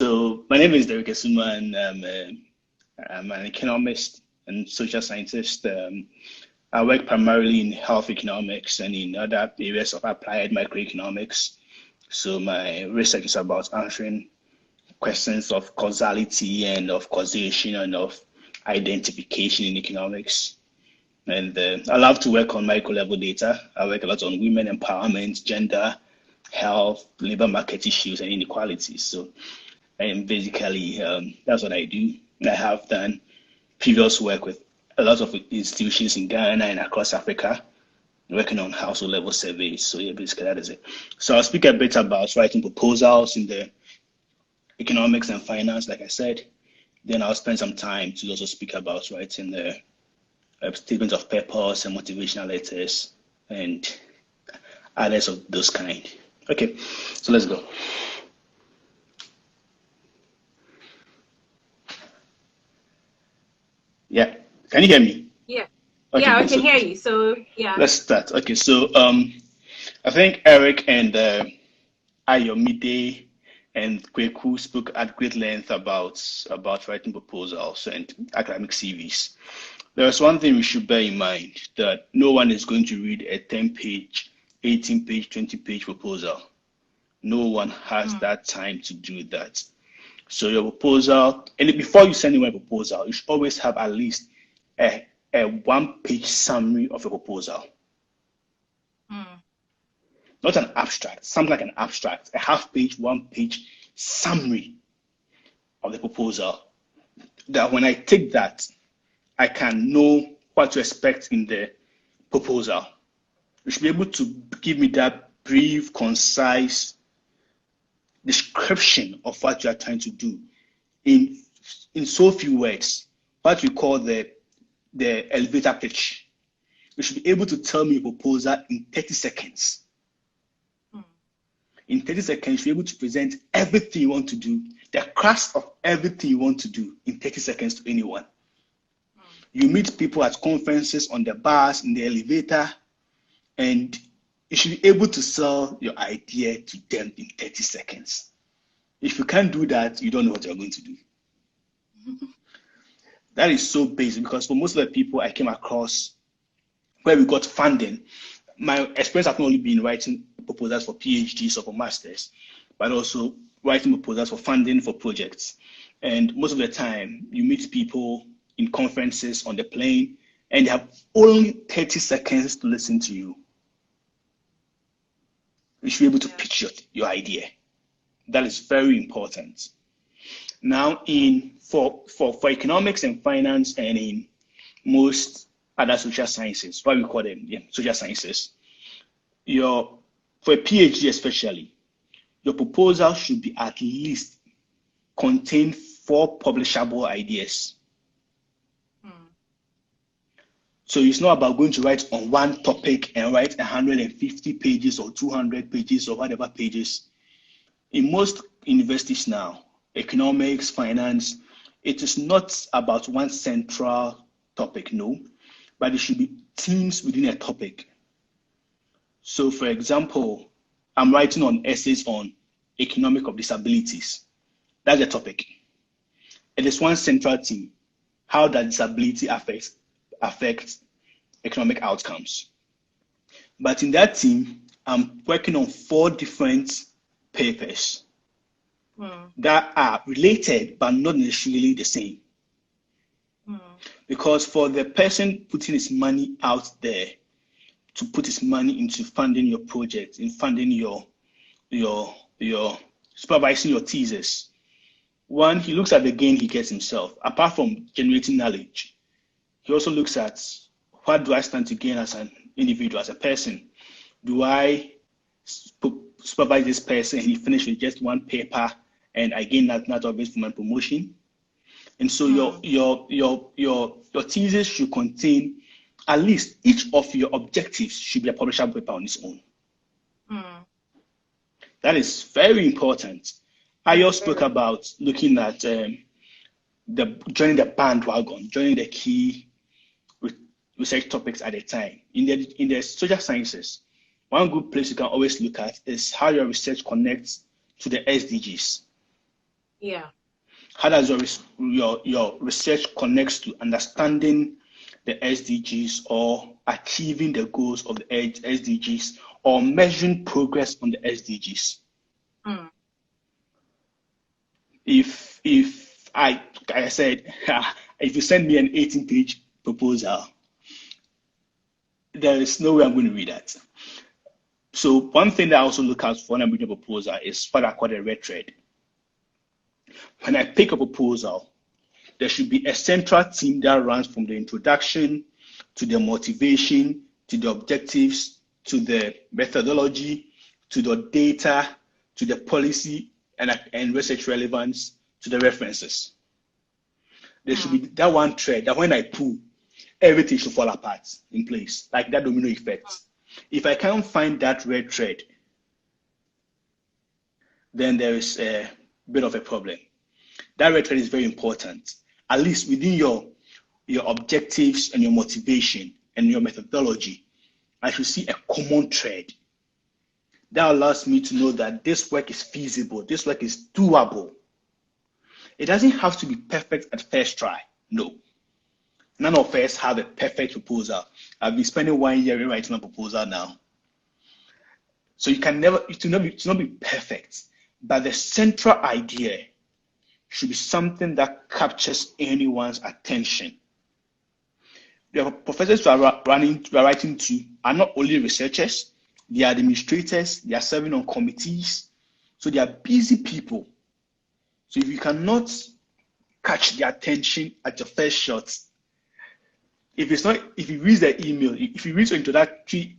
So my name is Derek Esuma, and I'm an economist and social scientist. I work primarily in health economics and in other areas of applied microeconomics. So my research is about answering questions of causality and of causation and of identification in economics. And I love to work on micro level data. I work a lot on women empowerment, gender, health, labor market issues, and inequalities. So and basically, that's what I do. I have done previous work with a lot of institutions in Ghana and across Africa, working on household level surveys. So yeah, basically that is it. So I'll speak a bit about writing proposals in the economics and finance, like I said. Then I'll spend some time to also speak about writing the statements of purpose and motivational letters and others of those kind. Okay, so let's go. Yeah. Can you hear me? Yeah. Okay, Yeah, I good. can So hear you. So, yeah. let's start. Okay, so I think Eric and Ayomide and Kweku spoke at great length about writing proposals and academic CVs. There's one thing we should bear in mind, that no one is going to read a 10-page, 18-page, 20-page proposal. No one has that time to do that. So your proposal, and before you send anyone a proposal, you should always have at least a one-page summary of a proposal. Not an abstract, something like an abstract, a half-page, one-page summary of the proposal. That when I take that, I can know what to expect in the proposal. You should be able to give me that brief, concise description of what you are trying to do in so few words, what we call the elevator pitch. You should be able to tell me a proposal in 30 seconds. In 30 seconds, you should be able to present everything you want to do, the crust of everything you want to do in 30 seconds to anyone. You meet people at conferences, on the bus, in the elevator, and you should be able to sell your idea to them in 30 seconds. If you can't do that, you don't know what you're going to do. That is so basic, because for most of the people I came across where we got funding, my experience has not only been writing proposals for PhDs or for masters, but also writing proposals for funding for projects. And most of the time, you meet people in conferences, on the plane, and they have only 30 seconds to listen to you. You should be able to pitch your idea. That is very important. Now, for economics and finance, and in most other social sciences, what we call them, social sciences, for a PhD especially, your proposal should be at least contain 4 publishable ideas. So it's not about going to write on one topic and write 150 pages or 200 pages or whatever pages. In most universities now, economics, finance, it is not about one central topic, no, but it should be themes within a topic. So for example, I'm writing on essays on economic of disabilities. That's the topic. It is one central theme. How does disability affect economic outcomes? But in that team, I'm working on 4 different papers that are related but not necessarily the same. Because for the person putting his money out there to put his money into funding your project, in funding your supervising your thesis, one, he looks at the gain he gets himself. Apart from generating knowledge, he also looks at, what do I stand to gain as an individual, as a person? Do I supervise this person and he finished with just one paper and I gain that of it for my promotion? And so your thesis should contain, at least each of your objectives should be a publishable paper on its own. That is very important. I also spoke about looking at joining the bandwagon, joining the key research topics at a time. In the social sciences, one good place you can always look at is how your research connects to the SDGs. Yeah. How does your research connects to understanding the SDGs or achieving the goals of the SDGs or measuring progress on the SDGs? Mm. If like I said, if you send me an 18-page proposal, there is no way I'm going to read that. So one thing that I also look out for when I'm reading a proposal is what I call the red thread. When I pick a proposal, there should be a central theme that runs from the introduction to the motivation, to the objectives, to the methodology, to the data, to the policy and research relevance, to the references. There should be Mm. that one thread that when I pull, everything should fall apart in place, like that domino effect. If I can't find that red thread, then there is a bit of a problem. That red thread is very important, at least within your objectives and your motivation and your methodology. I should see a common thread that allows me to know that this work is feasible, this work is doable. It doesn't have to be perfect at first try. No. None of us have a perfect proposal. I've been spending 1 year rewriting a proposal now. So you can never, it will not be perfect. But the central idea should be something that captures anyone's attention. The professors who are writing to are not only researchers, they are administrators, they are serving on committees. So they are busy people. So if you cannot catch their attention at your first shot, if he reads the email, if he reads your introduction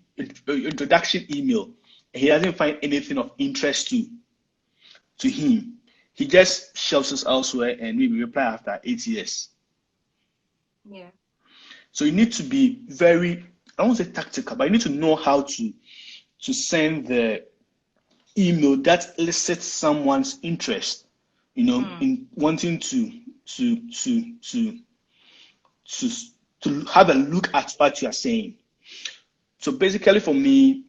email, and he doesn't find anything of interest to him, he just shelves us elsewhere and maybe reply after 8 years. Yeah. So you need to be very, I don't want to say tactical, but you need to know how to send the email that elicits someone's interest, in wanting to have a look at what you are saying. So basically, for me,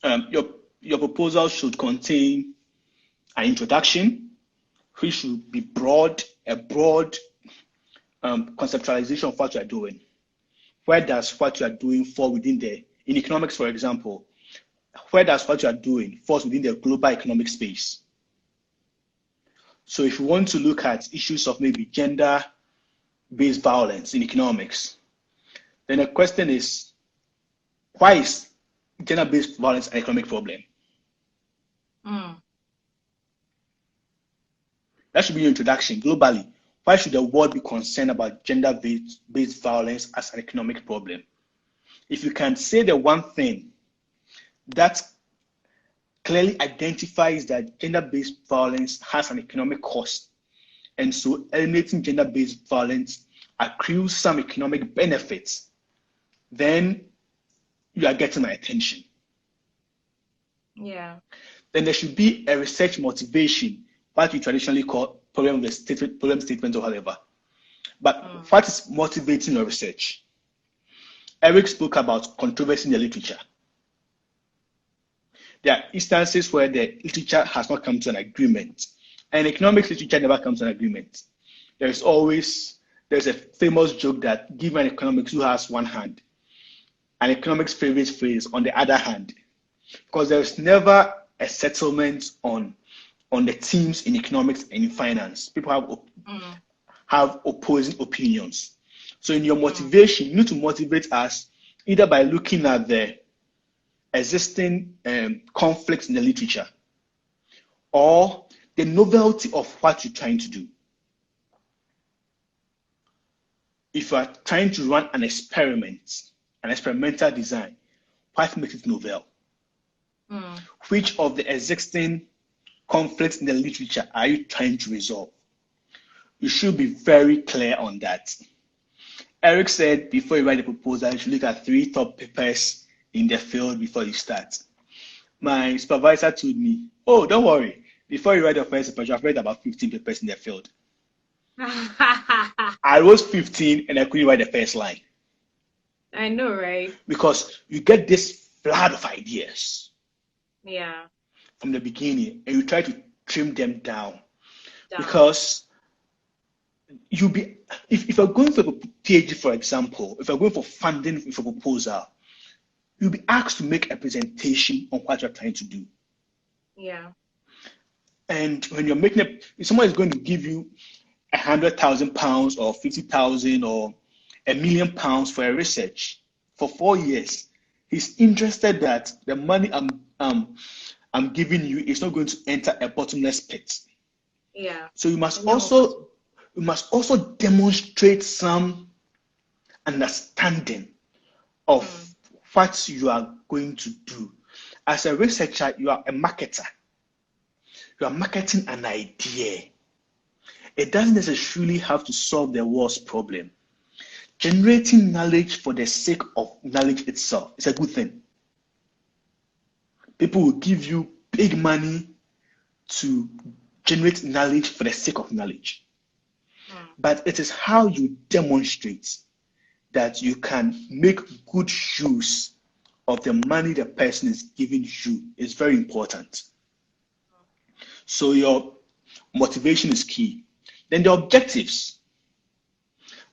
your proposal should contain an introduction, which should be a broad conceptualization of what you are doing. Where does what you are doing fall within in economics, for example, where does what you are doing falls within the global economic space? So if you want to look at issues of maybe gender-based violence in economics, then the question is, why is gender-based violence an economic problem? Mm. That should be your introduction. Globally, why should the world be concerned about gender-based violence as an economic problem? If you can say the one thing that clearly identifies that gender-based violence has an economic cost, and so eliminating gender-based violence accrues some economic benefits, then you are getting my attention. Yeah. Then there should be a research motivation, what we traditionally call problem statement or whatever. But what is motivating your research? Eric spoke about controversy in the literature. There are instances where the literature has not come to an agreement, and economics literature never comes to an agreement. There's a famous joke that given economics who has one hand, an economics favorite phrase on the other hand, because there's never a settlement on the themes in economics and in finance. People have opposing opinions. So in your motivation, you need to motivate us either by looking at the existing conflicts in the literature or the novelty of what you're trying to do. If you are trying to run an experiment, an experimental design, what makes it novel? Which of the existing conflicts in the literature are you trying to resolve? You should be very clear on that. Eric said before you write a proposal, you should look at 3 top papers in the field before you start. My supervisor told me, oh, don't worry. Before you write the first paper, I've read about 15 papers in the field. I wrote 15 and I couldn't write the first line. I know, right? Because you get this flood of ideas. Yeah. From the beginning, and you try to trim them down. Down. because you'll be if you're going for a PhD, for example, if you're going for funding for a proposal, you'll be asked to make a presentation on what you're trying to do. Yeah. And when you're making it, if someone is going to give you £100,000 or 50,000 or £1 million for a research for 4 years, he's interested that the money I'm giving you is not going to enter a bottomless pit. Yeah. So you I know. must also demonstrate some understanding of Mm. what you are going to do. As a researcher, you are a marketer. You are marketing an idea. It doesn't necessarily have to solve the world's problem. Generating knowledge for the sake of knowledge itself is a good thing. People will give you big money to generate knowledge for the sake of knowledge. Mm. But it is how you demonstrate that you can make good use of the money the person is giving you is very important. So your motivation is key. Then the objectives.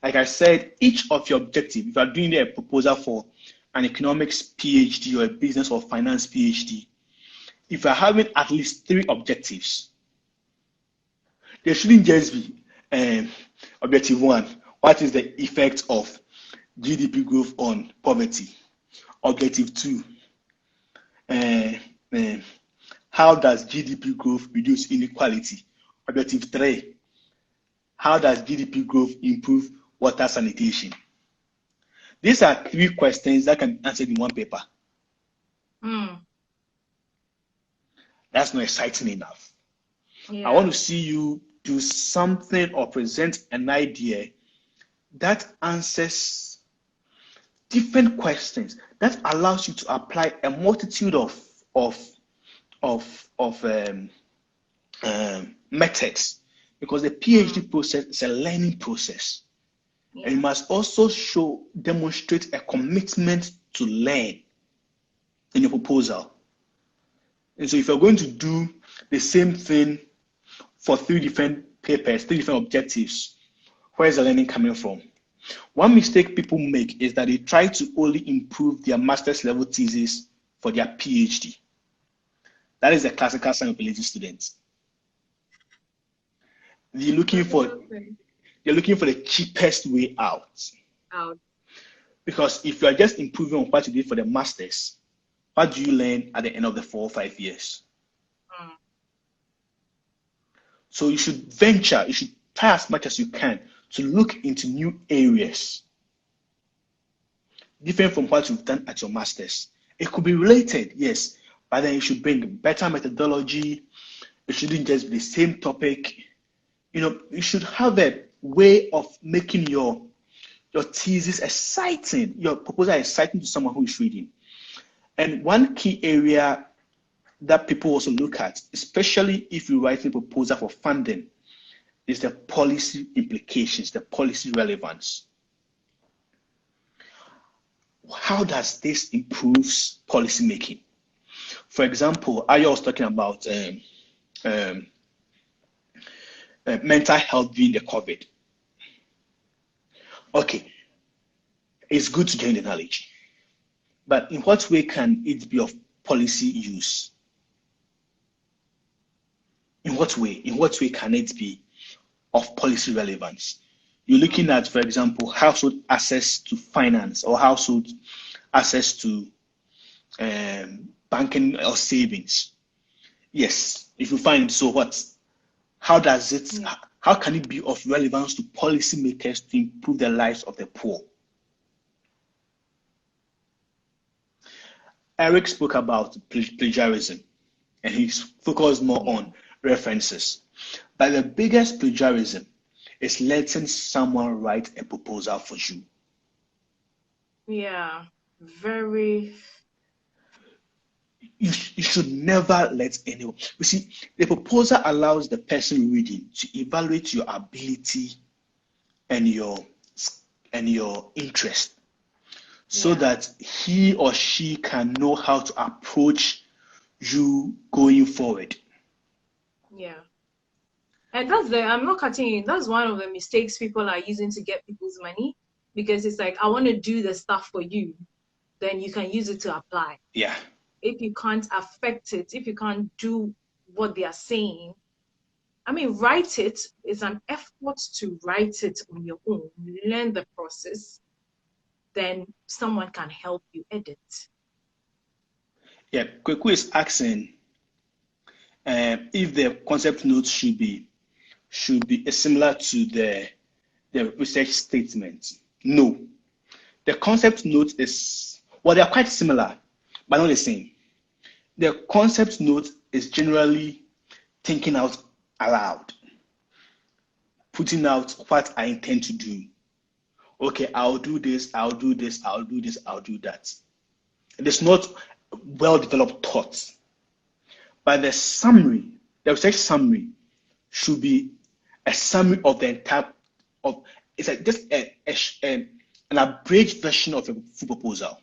Like I said, each of your objectives, if you are doing a proposal for an economics PhD or a business or finance PhD, if you're having at least 3 objectives, there shouldn't just be objective 1, what is the effect of GDP growth on poverty? Objective 2, how does GDP growth reduce inequality? Objective 3, how does GDP growth improve water sanitation? These are 3 questions that can be answered in one paper. Mm. That's not exciting enough. Yeah. I want to see you do something or present an idea that answers different questions, that allows you to apply a multitude of methods, because the PhD process is a learning process. Yeah. And you must also demonstrate a commitment to learn in your proposal. And so if you're going to do the same thing for 3 different papers, 3 different objectives, where is the learning coming from? One mistake people make is that they try to only improve their master's level thesis for their PhD. That is the classical sign of a lazy student. They're looking for the cheapest way out. Because if you are just improving on what you did for the masters, what do you learn at the end of the 4 or 5 years? So you should try as much as you can to look into new areas, different from what you've done at your masters. It could be related, yes, but then you should bring better methodology. It shouldn't just be the same topic. You should have a way of making your thesis exciting, your proposal exciting to someone who is reading. And one key area that people also look at, especially if you write a proposal for funding, is the policy implications, the policy relevance. How does this improve policy making? For example, Ayo was talking about mental health during the COVID. Okay, it's good to gain the knowledge, but in what way can it be of policy use? In what way can it be of policy relevance? You're looking at, for example, household access to finance or household access to banking or savings. Yes, if you find so, what? How can it be of relevance to policymakers to improve the lives of the poor? Eric spoke about plagiarism, and he focused more on references. But the biggest plagiarism is letting someone write a proposal for you. Yeah, very. You should never let anyone. You see, the proposal allows the person reading to evaluate your ability and your interest, so that he or she can know how to approach you going forward. Yeah. And I'm not cutting you. That's one of the mistakes people are using to get people's money, because it's like, I want to do the stuff for you, then you can use it to apply. Yeah. If you can't affect it, if you can't do what they are saying, I mean, write it. It's an effort to write it on your own. Learn the process, then someone can help you edit. Yeah. Kweku is asking if the concept note should be similar to the research statement. No. The concept note is, well, they are quite similar, but not the same. The concept note is generally thinking out aloud, putting out what I intend to do. Okay, I'll do this, I'll do this, I'll do this, I'll do that. It is not well-developed thoughts. But the summary, the research summary, should be a summary of the entire of, it's like just an abridged version of a full proposal.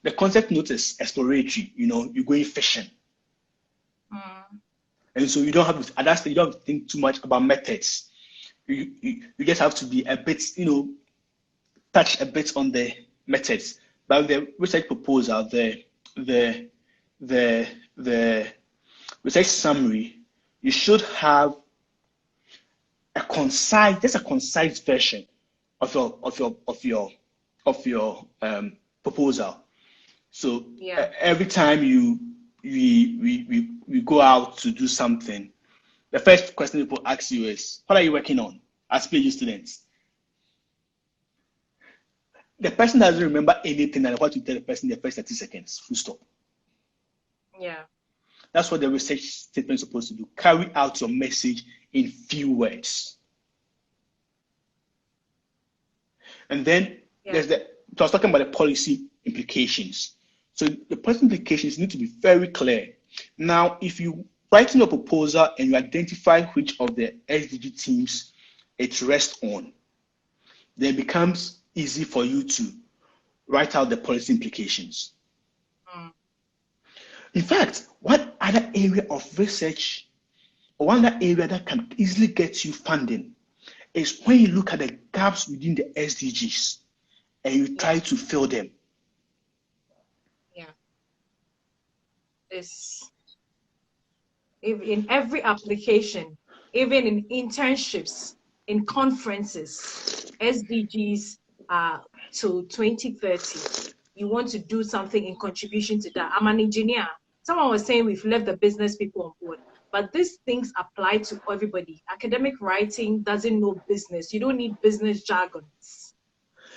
The concept note is exploratory, you're going fishing. And so you don't have to, at that stage, you don't have to think too much about methods. You just have to be a bit, touch a bit on the methods. But the research proposal, the research summary, you should have a concise version of your proposal. So every time we go out to do something, the first question people ask you is, what are you working on as PhD students? The person doesn't remember anything and what you tell the person in the first 30 seconds, full stop. Yeah. That's what the research statement is supposed to do. Carry out your message in few words. And then I was talking about the policy implications. So the policy implications need to be very clear. Now, if you write in your proposal and you identify which of the SDG themes it rests on, then it becomes easy for you to write out the policy implications. In fact, one other area of research, or one other area that can easily get you funding, is when you look at the gaps within the SDGs and you try to fill them. It's in every application, even in internships, in conferences, SDGs to 2030. You want to do something in contribution to that. I'm an engineer. Someone was saying we've left the business people on board, but these things apply to everybody. Academic writing doesn't know business. You don't need business jargons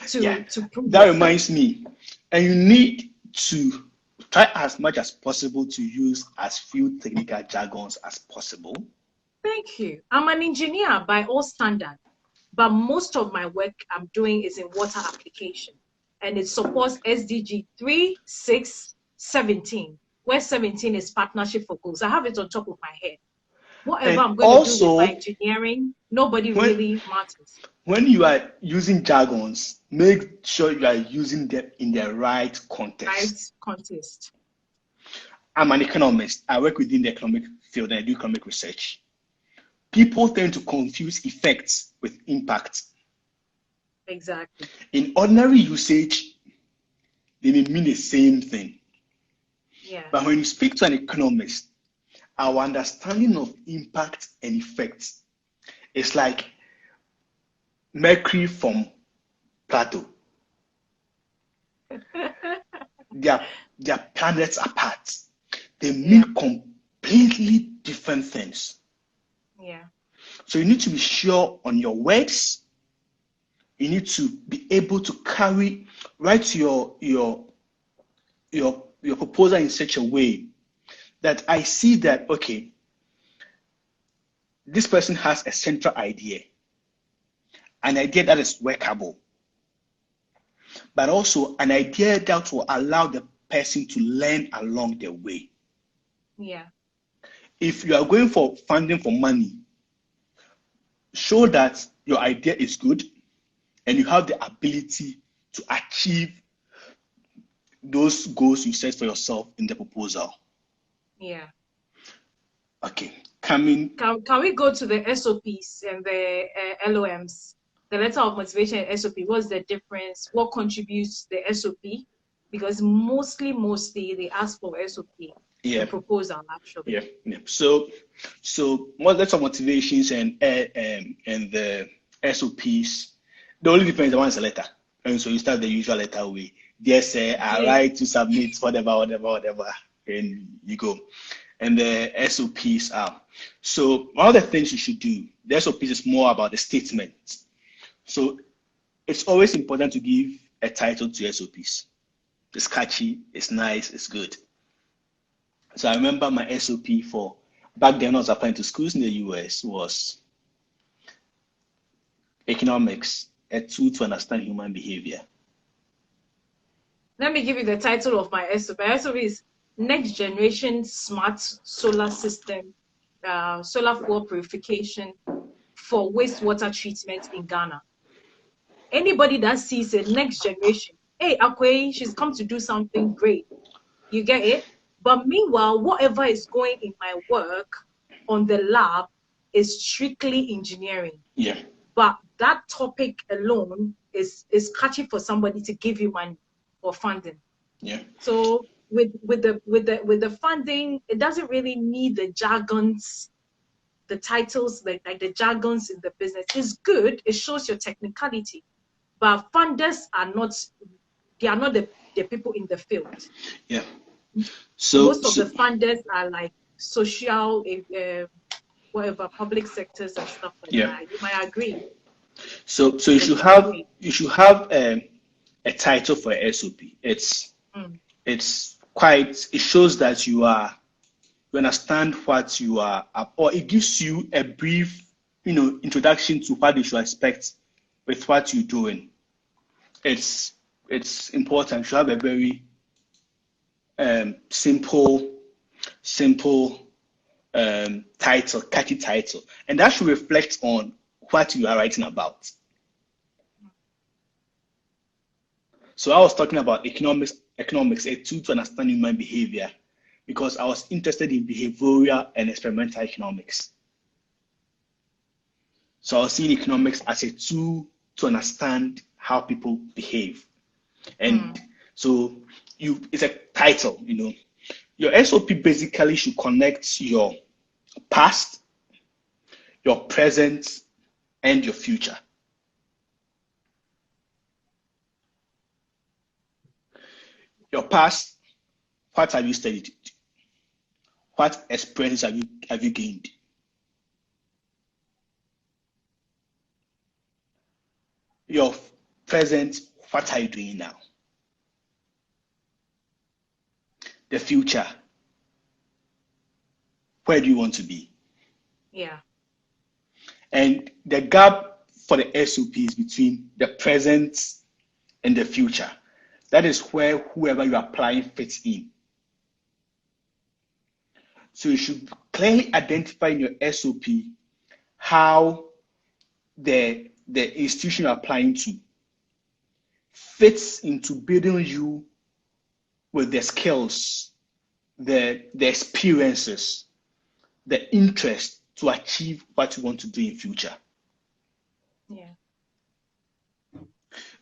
to prove that reminds me, and you need to try as much as possible to use as few technical jargons as possible. Thank you. I'm an engineer by all standards, but most of my work I'm doing is in water application, and it supports SDG 3, 6, 17, where 17 is partnership for goals. I have it on top of my head. Whatever I'm going to do with my engineering, nobody really matters. When you are using jargons, make sure you are using them in the right context. I'm an economist. I work within the economic field and I do economic research. People tend to confuse effects with impact. Exactly. In ordinary usage, they may mean the same thing. Yeah. But when you speak to an economist, our understanding of impact and effects is like Mercury from Plato. They are planets apart. They mean completely different things. Yeah. So you need to be sure on your words. You need to be able to write your proposal in such a way that I see that, okay, this person has a central idea, an idea that is workable, but also an idea that will allow the person to learn along the way. Yeah. If you are going for funding for money, show that your idea is good and you have the ability to achieve those goals you set for yourself in the proposal. Yeah. Okay. Can we go to the SOPs and the LOMs? The letter of motivation and SOP, what's the difference? What contributes to the SOP? Because mostly they ask for SOP, the proposal actually. Yeah. So more letter of motivations and the SOPs, the only difference is the one is a letter. And so you start the usual letter way. Yes, I write to submit whatever, and you go. And the SOPs are. So one of the things you should do, the SOPs is more about the statement. So it's always important to give a title to SOPs. It's catchy, it's nice, it's good. So I remember my SOP for back then when I was applying to schools in the US was economics, a tool to understand human behavior. Let me give you the title of my SOP. My SOP is Next Generation Smart Solar System, Solar Fuel Purification for Wastewater Treatment in Ghana. Anybody that sees a next generation, hey, Akwe, she's come to do something great. You get it? But meanwhile, whatever is going in my work on the lab is strictly engineering. Yeah. But that topic alone is catchy for somebody to give you money or funding. Yeah. So with the funding, it doesn't really need the jargons, the titles like the jargons in the business. It's good. It shows your technicality. But funders are not the people in the field. Yeah. So most of the funders are like social, whatever, public sectors and stuff like that. You might agree. So you should have a title for a SOP. It shows that you understand what you are, or it gives you a brief, introduction to what you should expect with what you're doing. It's important to have a very simple title, catchy title, and that should reflect on what you are writing about. So I was talking about economics, a tool to understand human behavior, because I was interested in behavioral and experimental economics. So I was seeing economics as a tool to understand how people behave. And so it's a title, Your SOP basically should connect your past, your present, and your future. Your past, what have you studied? What experiences have you gained? Your present, what are you doing now? The future, where do you want to be? Yeah. And the gap for the SOP is between the present and the future. That is where whoever you are applying fits in. So you should clearly identify in your SOP how the institution you're applying to fits into building you with the skills, the experiences, the interest to achieve what you want to do in future. Yeah.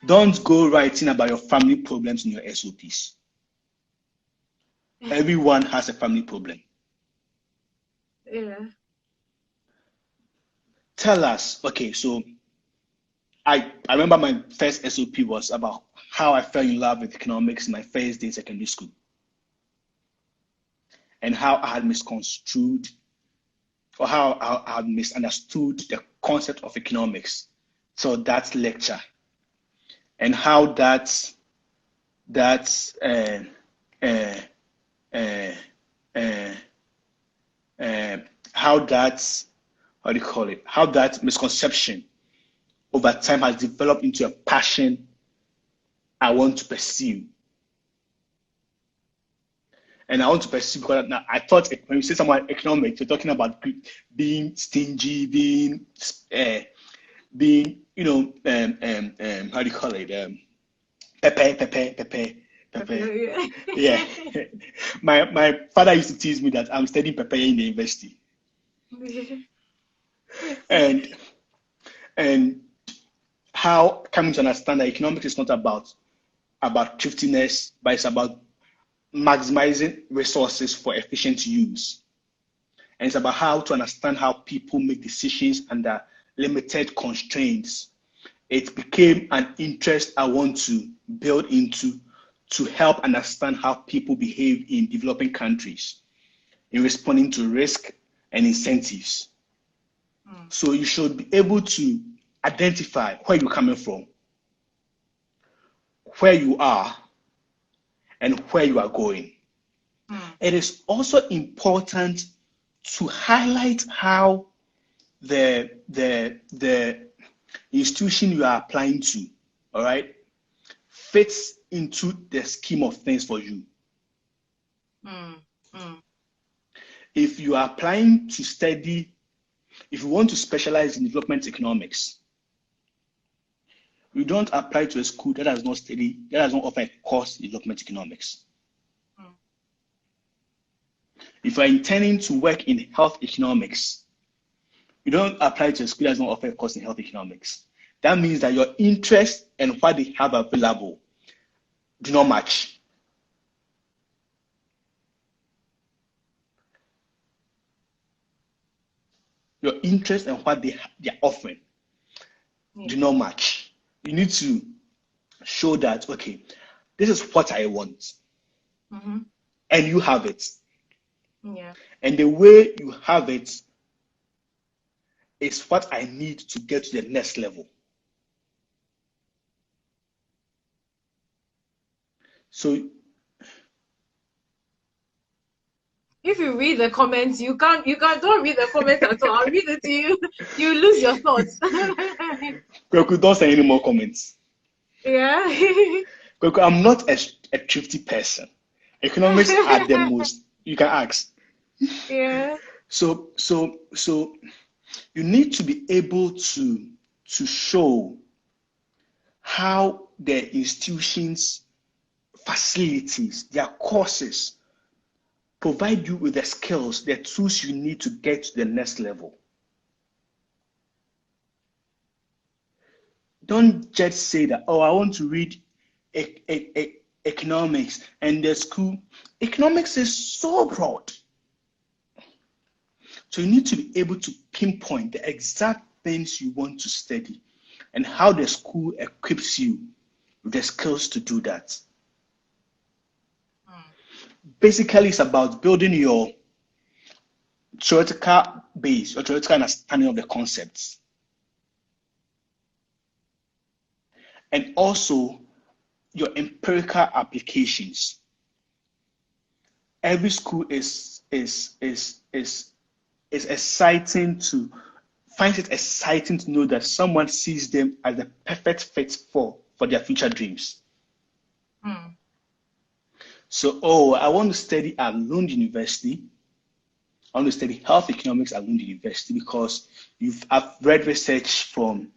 Don't go writing about your family problems in your SOPs. Everyone has a family problem. Yeah. Tell us, okay, so I remember my first SOP was about how I fell in love with economics in my first day in secondary school, and how I had misconstrued or how I had misunderstood the concept of economics. So that lecture, and how how that misconception over time has developed into a passion I want to pursue. And I want to pursue because now I thought when you say someone economics, you're talking about being stingy, being how do you call it? Pepe. Yeah. My father used to tease me that I'm studying Pepe in the university. and and how coming to understand that economics is not about thriftiness, but it's about maximizing resources for efficient use. And it's about how to understand how people make decisions under limited constraints. It became an interest I want to build into to help understand how people behave in developing countries in responding to risk and incentives. So you should be able to identify where you're coming from, where you are, and where you are going. It is also important to highlight how the institution you are applying to, all right, fits into the scheme of things for you. If you are applying to study, if you want to specialize in development economics, you don't apply to a school that does not offer a course in development economics. If you are intending to work in health economics, you don't apply to a school that does not offer a course in health economics. That means that your interest and what they have available do not match. Your interest and what they are offering do not match. You need to show that, okay, this is what I want. And you have it. Yeah. And the way you have it is what I need to get to the next level. So if you read the comments, don't read the comments at all. I'll read it to you. You lose your thoughts. Kweku, don't say any more comments. Yeah. Kweku, I'm not a thrifty person. Economics are the most, you can ask. Yeah. So you need to be able to show how the institutions, facilities, their courses provide you with the skills, the tools you need to get to the next level. Don't just say that, oh, I want to read economics and the school. Economics is so broad. So you need to be able to pinpoint the exact things you want to study and how the school equips you with the skills to do that. Basically, it's about building your theoretical base, your theoretical understanding of the concepts. And also your empirical applications. Every school is exciting to finds it exciting to know that someone sees them as the perfect fit for their future dreams. So, I want to study at Lund University. I want to study health economics at Lund University because I've read research from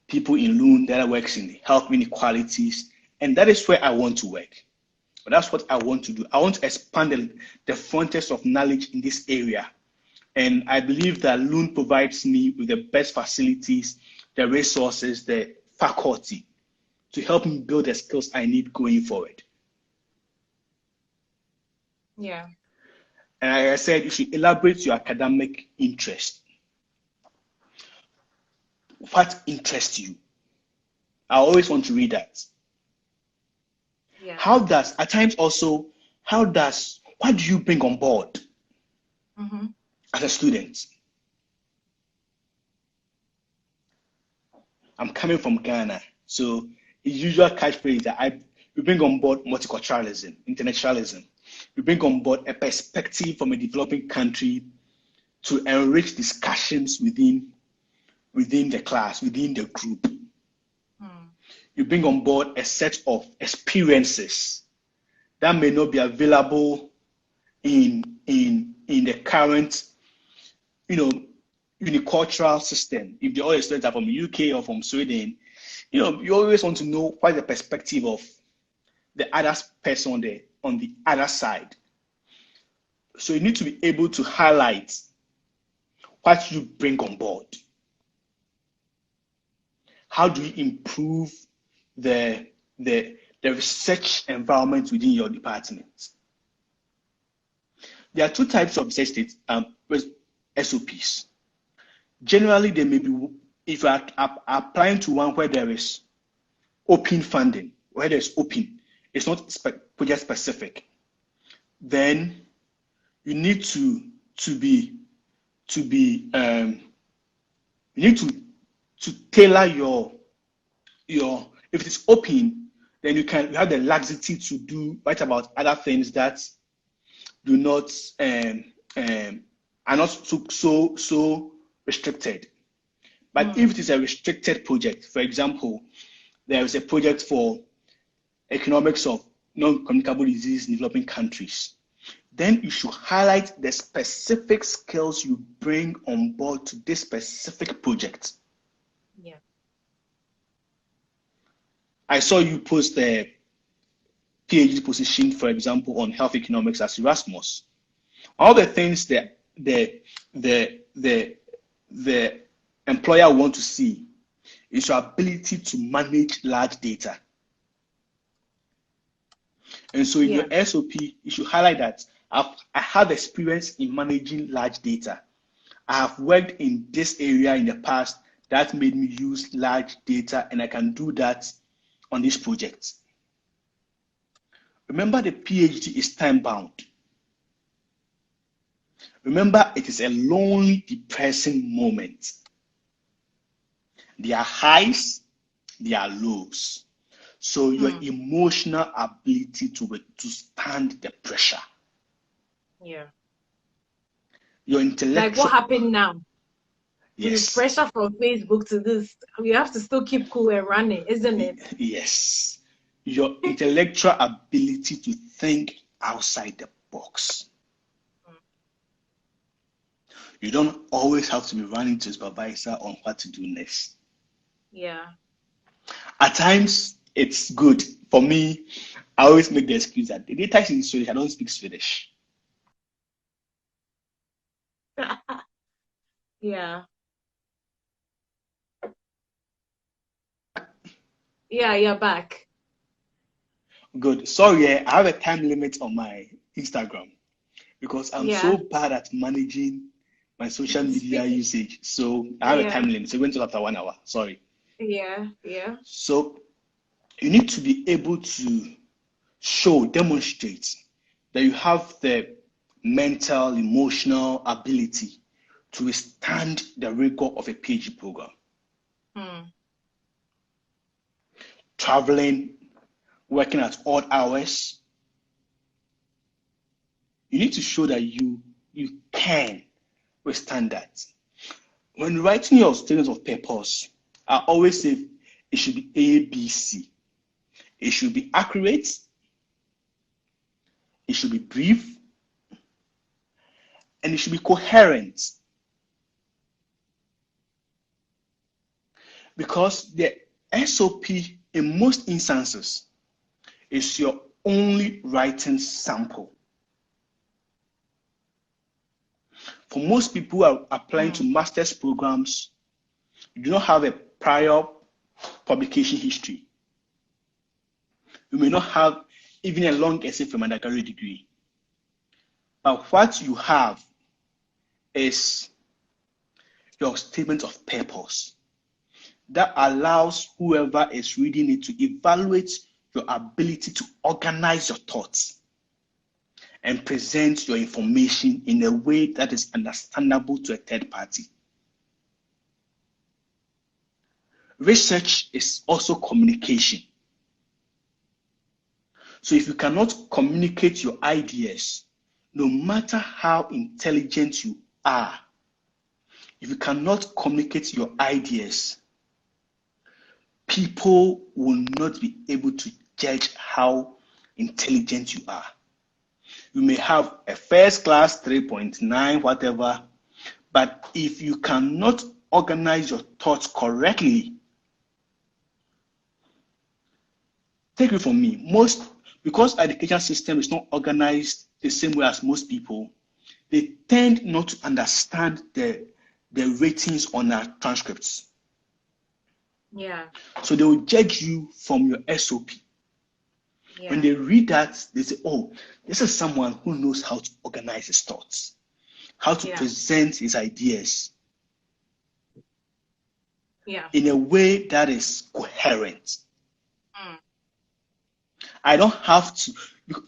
people in Lund that works in health inequalities, and that is where I want to work. But that's what I want to do. I want to expand the frontiers of knowledge in this area. And I believe that Lund provides me with the best facilities, the resources, the faculty to help me build the skills I need going forward. Yeah. And like I said, you should elaborate your academic interest. What interests you? I always want to read that. Yeah. What do you bring on board as a student? I'm coming from Ghana, so the usual catchphrase that we bring on board multiculturalism, internationalism. We bring on board a perspective from a developing country to enrich discussions within the class, within the group. You bring on board a set of experiences that may not be available in the current, unicultural system. If all the students are from the UK or from Sweden, you always want to know what the perspective of the other person on the other side. So you need to be able to highlight what you bring on board? How do you improve the research environment within your department? There are two types of research SOPs. Generally, they may be, if you are applying to one where there is open funding, where there's open, it's not project specific, then you need to tailor your if it's open, then you have the laxity to write about other things that do not are not so restricted. But if it is a restricted project, for example, there is a project for economics of non-communicable disease in developing countries, then you should highlight the specific skills you bring on board to this specific project. Yeah. I saw you post the PhD position, for example, on health economics as Erasmus. All the things that the employer want to see is your ability to manage large data. And so in your SOP, you should highlight that I have experience in managing large data. I have worked in this area in the past that made me use large data, and I can do that on this project. Remember, the PhD is time-bound. Remember, it is a lonely, depressing moment. There are highs, there are lows. So your emotional ability to stand the pressure. Yeah. Your intellectual. Like what happened now? Yes. With pressure from Facebook to this, we have to still keep cool and running, isn't it? Yes. Your intellectual ability to think outside the box. You don't always have to be running to a supervisor on what to do next. Yeah. At times, it's good. For me, I always make the excuse that the data is in Swedish, I don't speak Swedish. Yeah. Yeah, you're back. Good. Sorry, I have a time limit on my Instagram because I'm so bad at managing my social media usage. So I have a time limit. So it went to after 1 hour. Sorry. Yeah. So you need to be able to demonstrate that you have the mental, emotional ability to withstand the rigor of a PhD program. Traveling, working at odd hours. You need to show that you can withstand that. When writing your statements of purpose, I always say it should be A, B, C. It should be accurate. It should be brief. And it should be coherent. Because the SOP, in most instances, is your only writing sample. For most people who are applying to master's programs, you do not have a prior publication history. You may not have even a long essay from an undergraduate degree. But what you have is your statement of purpose that allows whoever is reading it to evaluate your ability to organize your thoughts and present your information in a way that is understandable to a third party. Research is also communication. So if you cannot communicate your ideas, no matter how intelligent you are, if you cannot communicate your ideas, people will not be able to judge how intelligent you are. You may have a first class 3.9, whatever, but if you cannot organize your thoughts correctly, take it from me, because our education system is not organized the same way as most people, they tend not to understand the the ratings on our transcripts. Yeah. So they will judge you from your SOP. Yeah. When they read that, they say, oh, this is someone who knows how to organize his thoughts, how to present his ideas in a way that is coherent. I don't have to,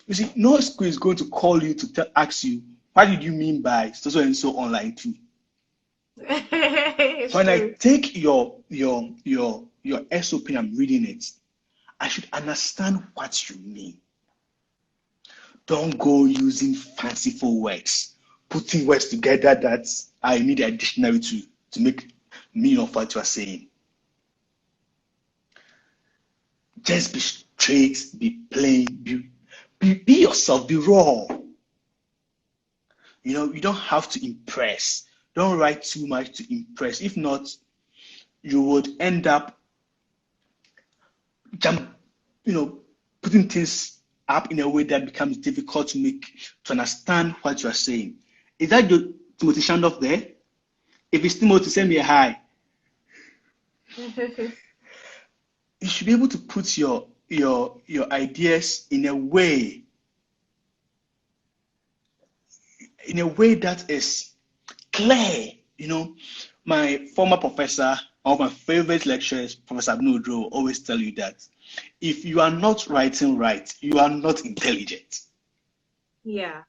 you see, no school is going to call you to ask you, what did you mean by so and so online too? So when I take your SOP and I'm reading it, I should understand what you mean. Don't go using fanciful words, putting words together that I need a dictionary to make meaning of what you are saying. Just be straight, be plain, be yourself, be raw. You know, you don't have to impress. Don't write too much to impress. If not, you would end up putting things up in a way that becomes difficult to understand what you are saying. Is that your Timothy Shandoff there? If it's Timothy, send me a hi. You should be able to put your ideas in a way that is clear. You know, my former professor, one of my favorite lecturers, Professor Abnudro, always tell you that if you are not writing right, you are not intelligent. Yeah.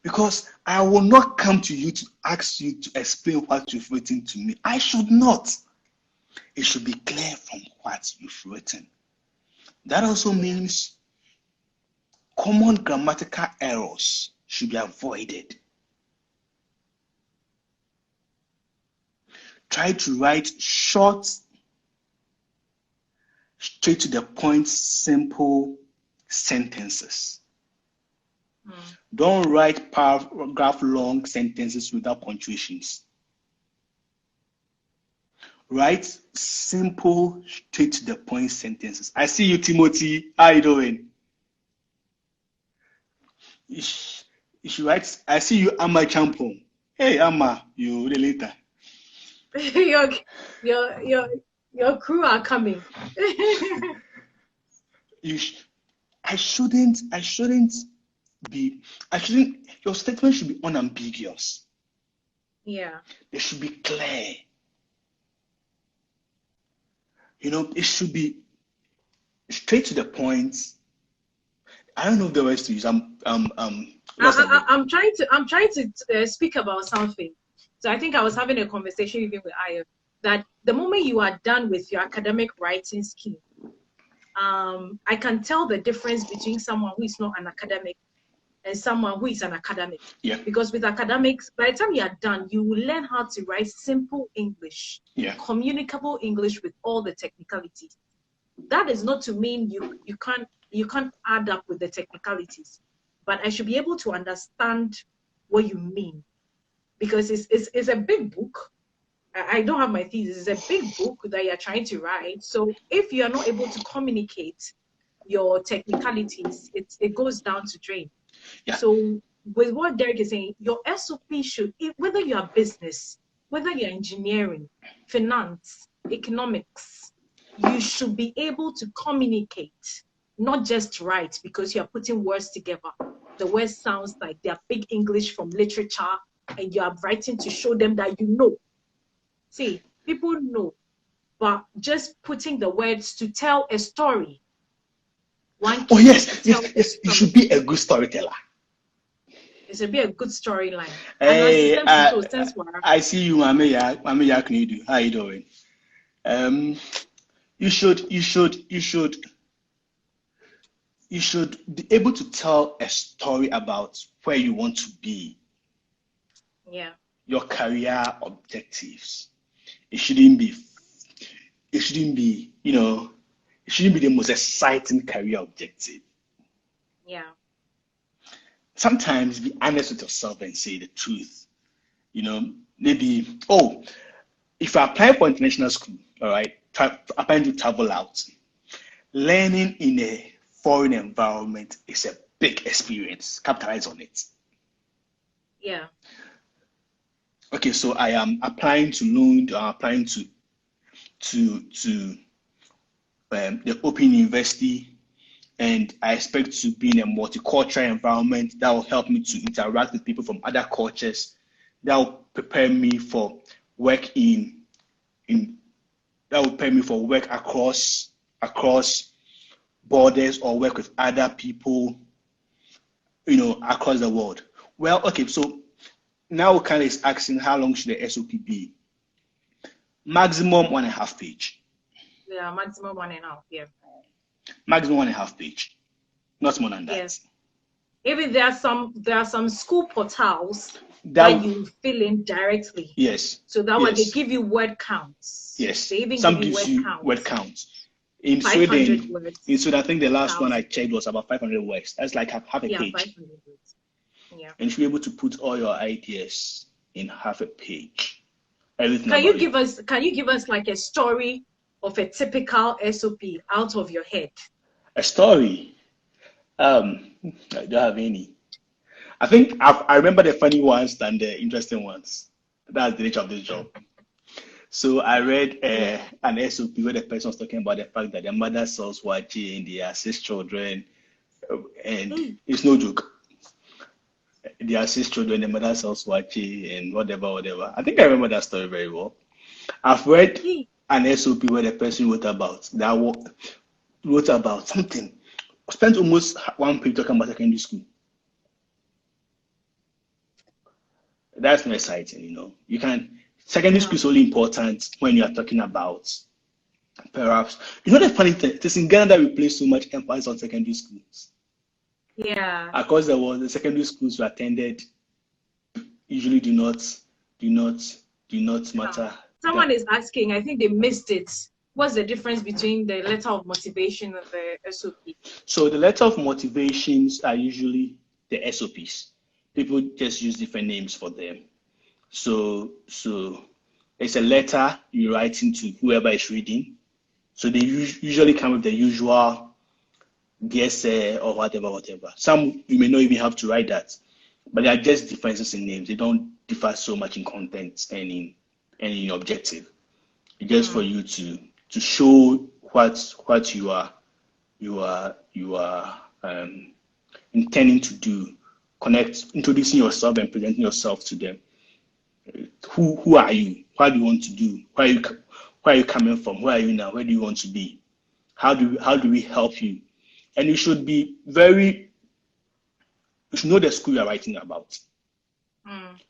Because I will not come to you to ask you to explain what you've written to me. I should not. It should be clear from what you've written. That also means common grammatical errors should be avoided. Try to write short, straight to the point, simple sentences. Don't write paragraph long sentences without punctuations. Write simple, straight to the point sentences. I see you, Timothy. How are you doing? You should write. I see you, Amma Champon. Hey, Amma, you later. your crew are coming. Your statement should be unambiguous. Yeah. They should be clear. You know, it should be straight to the point. I don't know the words to use. I'm trying to speak about something. So I think I was having a conversation even with Ayo that the moment you are done with your academic writing scheme, I can tell the difference between someone who is not an academic and someone who is an academic. Yeah. Because with academics, by the time you are done, you will learn how to write simple English, communicable English with all the technicalities. That is not to mean you can't add up with the technicalities, but I should be able to understand what you mean, because it's a big book. I don't have my thesis. It's a big book that you're trying to write. So if you are not able to communicate your technicalities, it goes down to drain. Yeah. So with what Derek is saying, your SOP should, whether you are business, whether you're engineering, finance, economics, you should be able to communicate, not just write, because you're putting words together. The words sounds like they're big English from literature, and you are writing to show them that you know. See, people know, but just putting the words to tell a story. Yes. You should be a good storyteller. It should be a good storyline. Hey, I see you, Mame Yaknidu. How you doing? You should be able to tell a story about where you want to be. Yeah. Your career objectives. It shouldn't be, it shouldn't be the most exciting career objective. Yeah. Sometimes be honest with yourself and say the truth. You know, maybe, if you apply for international school, all right, applying to travel out, learning in a foreign environment is a big experience. Capitalize on it. Yeah. Okay, so I am applying to Lund, applying to the Open University, and I expect to be in a multicultural environment that will help me to interact with people from other cultures. That will prepare me for work across borders, or work with other people, across the world. Well, okay, so now kind of is asking how long should the SOP be? Maximum 1.5 page. Yeah, maximum 1.5. Yeah. Maximum 1.5 page. Not more than that. Yes. Even there are some school portals that you fill in directly. Yes. So that way they give you word counts. Yes. They even Some give you word counts. In 500 Sweden, words. I think the last one I checked was about 500 words. That's like half a page. 500 words. Yeah. And you should be able to put all your ideas in half a page. Everything. Can you give us like a story of a typical SOP out of your head? A story? I don't have any. I think I remember the funny ones than the interesting ones. That's the nature of this job. So I read an SOP where the person was talking about the fact that their mother sells wachi and they are 6 children, and it's no joke. There are 6 children, the mother sells wachi and whatever. I think I remember that story very well. I've read an SOP where the person wrote about something. I spent almost 1 page talking about secondary school. That's not exciting, You can. Secondary school is only important when you are talking about, perhaps. The funny thing, it is in Ghana that we place so much emphasis on secondary schools. Yeah. Across the world, the secondary schools we attended usually do not matter. Someone is asking, I think they missed it. What's the difference between the letter of motivation and the SOP? So the letter of motivations are usually the SOPs. People just use different names for them. So it's a letter you're writing to whoever is reading. So they usually come with the usual dear sir or whatever. Some you may not even have to write that, but they are just differences in names. They don't differ so much in content and in objective. It's just for you to show what you are intending to do. Connect, introducing yourself and presenting yourself to them. Who are you? What do you want to do? Where are you coming from? Where are you now? Where do you want to be? How do we help you? And you should be you should know the school you're writing about.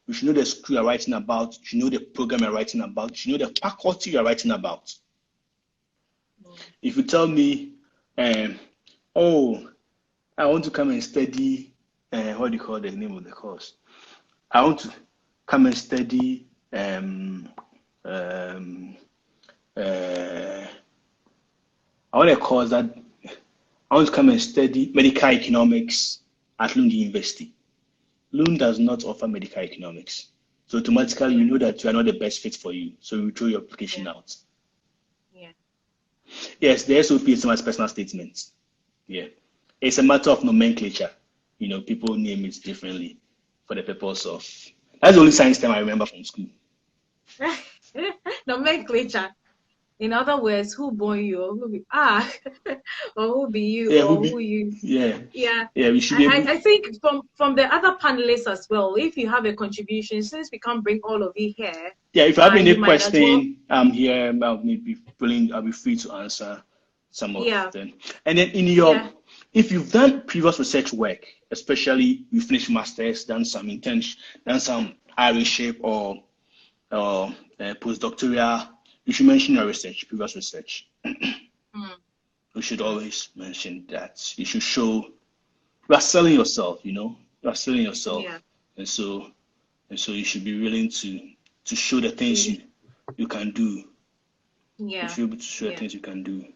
You should know the school you're writing about. You should know the program you're writing about. You should know the faculty you're writing about. If you tell me, I want to come and study, what do you call the name of the course? I want to come and study I want a course that I want to come and study medical economics at Lund University. Lund does not offer medical economics. So automatically you know that you are not the best fit for you. So you throw your application out. Yeah. Yes, the SOP is someone's personal statement. Yeah. It's a matter of nomenclature. People name it differently for the purpose of. That's the only science term I remember from school. Nomenclature. In other words, who born you, or who be or who be you, who you. Yeah. Yeah. We should be able... I think from the other panelists as well, if you have a contribution, since we can't bring all of you here. Yeah, if you have any question, I'm here. I'll be free to answer some of them. And then if you've done previous research work, especially you finished masters, done some internship, done some Irishship or postdoctoral, you should mention your previous research. You should always mention that. You should show you are selling yourself. You are selling yourself, and so you should be willing to show the things you can do. Yeah, you should be able to show the things you can do.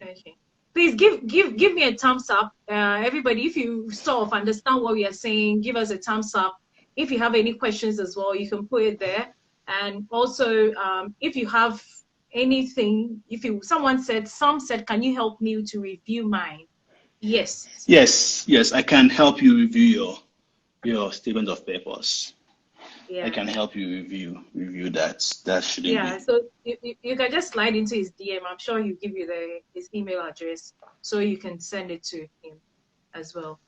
Okay. Please give me a thumbs up, everybody. If you sort of understand what we are saying, give us a thumbs up. If you have any questions as well, you can put it there. And also, if you have anything, some said, can you help me to review mine? Yes, I can help you review your statement of purpose. Yeah. can help you review that. That shouldn't Yeah, be. so you can just slide into his DM. I'm sure he'll give you his email address so you can send it to him as well.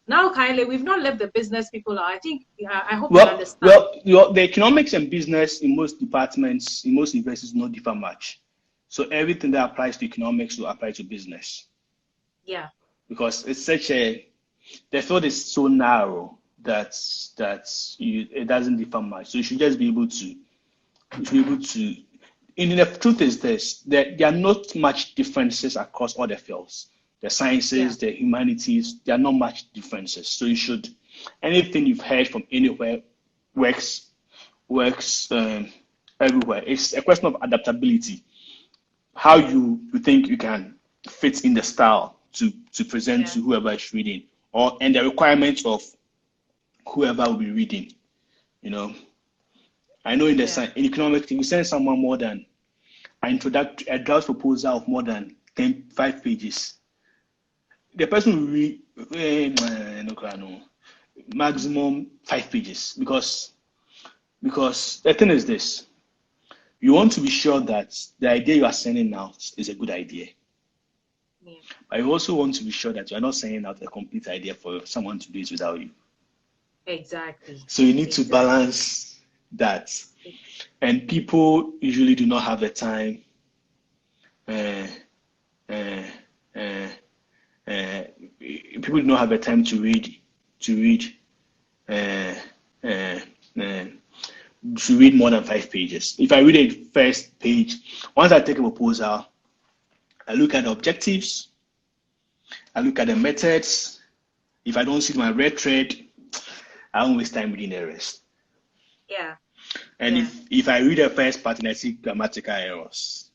Now, kindly, we've not left the business people out. I think I hope you understand. The economics and business in most departments, in most universities, not differ much. So everything that applies to economics will apply to business, Yeah, because it's such a the field is so narrow that it doesn't differ much. So you should just be able to And the truth is this, that there are not much differences across all the fields. The yeah, sciences, the humanities, there are not much differences. So you should, anything you've heard from anywhere works everywhere. It's a question of adaptability. How you think you can fit in the style to present yeah, to whoever is reading, and the requirements of whoever will be reading. You know, I know in yeah, in economics, if you send someone more than a draft proposal of more than 5 pages, the person will read no, maximum 5 pages, because the thing is this: you want to be sure that the idea you are sending out is a good idea, yeah. but you also want to be sure that you are not sending out a complete idea for someone to do it without you. Exactly, So you need to exactly. balance that, and people usually do not have the time. Uh, uh, uh, People do not have the time to read uh, uh, uh, to read more than 5 pages. If I read a first page, once I take a proposal, I look at the objectives, I look at the methods. If I don't see my red thread, I don't waste time reading the rest. Yeah, And yeah. if I read the first part and I see grammatical errors,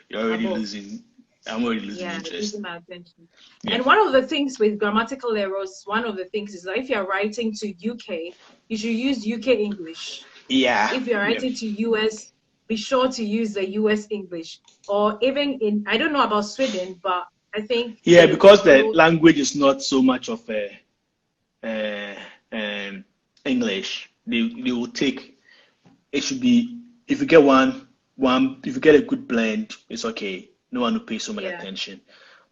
you're already Above. losing. I'm already losing Yeah, interest. losing my attention. Yeah. And one of the things with grammatical errors, one of the things is that if you're writing to UK, you should use UK English. Yeah. If you're Yeah. writing to US, be sure to use the US English. Or even I don't know about Sweden, but I think Yeah, they because the follow. language is not so much of a uh, English. They will take. It should be, if you get if you get a good blend, it's okay. No one will pay so much Yeah, attention.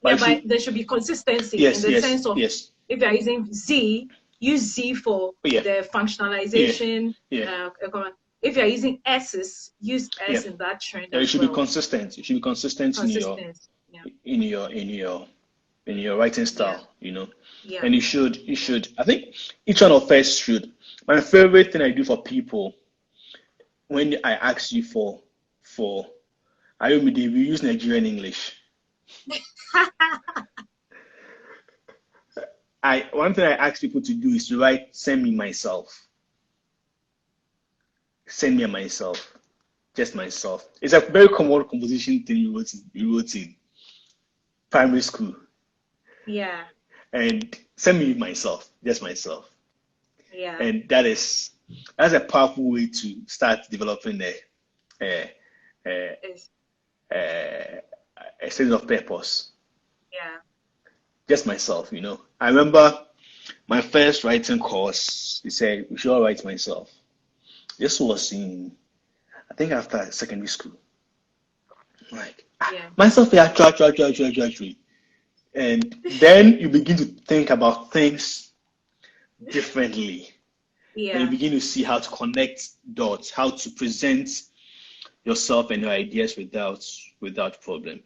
But yeah, you but should, there should be consistency in yes, the yes, sense of yes. if you're using Z, use Z for Yeah, the yeah, functionalization. yeah, If you're using S's, use yeah. S in that trend It as should be well. consistent. It should be consistent Consistent. Yeah. in your writing Yeah. style. Yeah. And you should. I think each one of us should. My favorite thing I do for people, when I ask you for Ayomide, we use Nigerian English. One thing I ask people to do is to write send me myself. Send me myself. Just myself. It's a very common composition thing you wrote in primary school. Yeah. And send me myself, just myself. Yeah. And that's a powerful way to start developing a, a, It's, a sense of purpose. yeah. Just myself. I remember my first writing course, he said, we should all write myself. This was I think after secondary school. Like, Yeah. myself, yeah, try. And then you begin to think about things differently. Then you Yeah. begin to see how to connect dots, how to present yourself and your ideas without problem.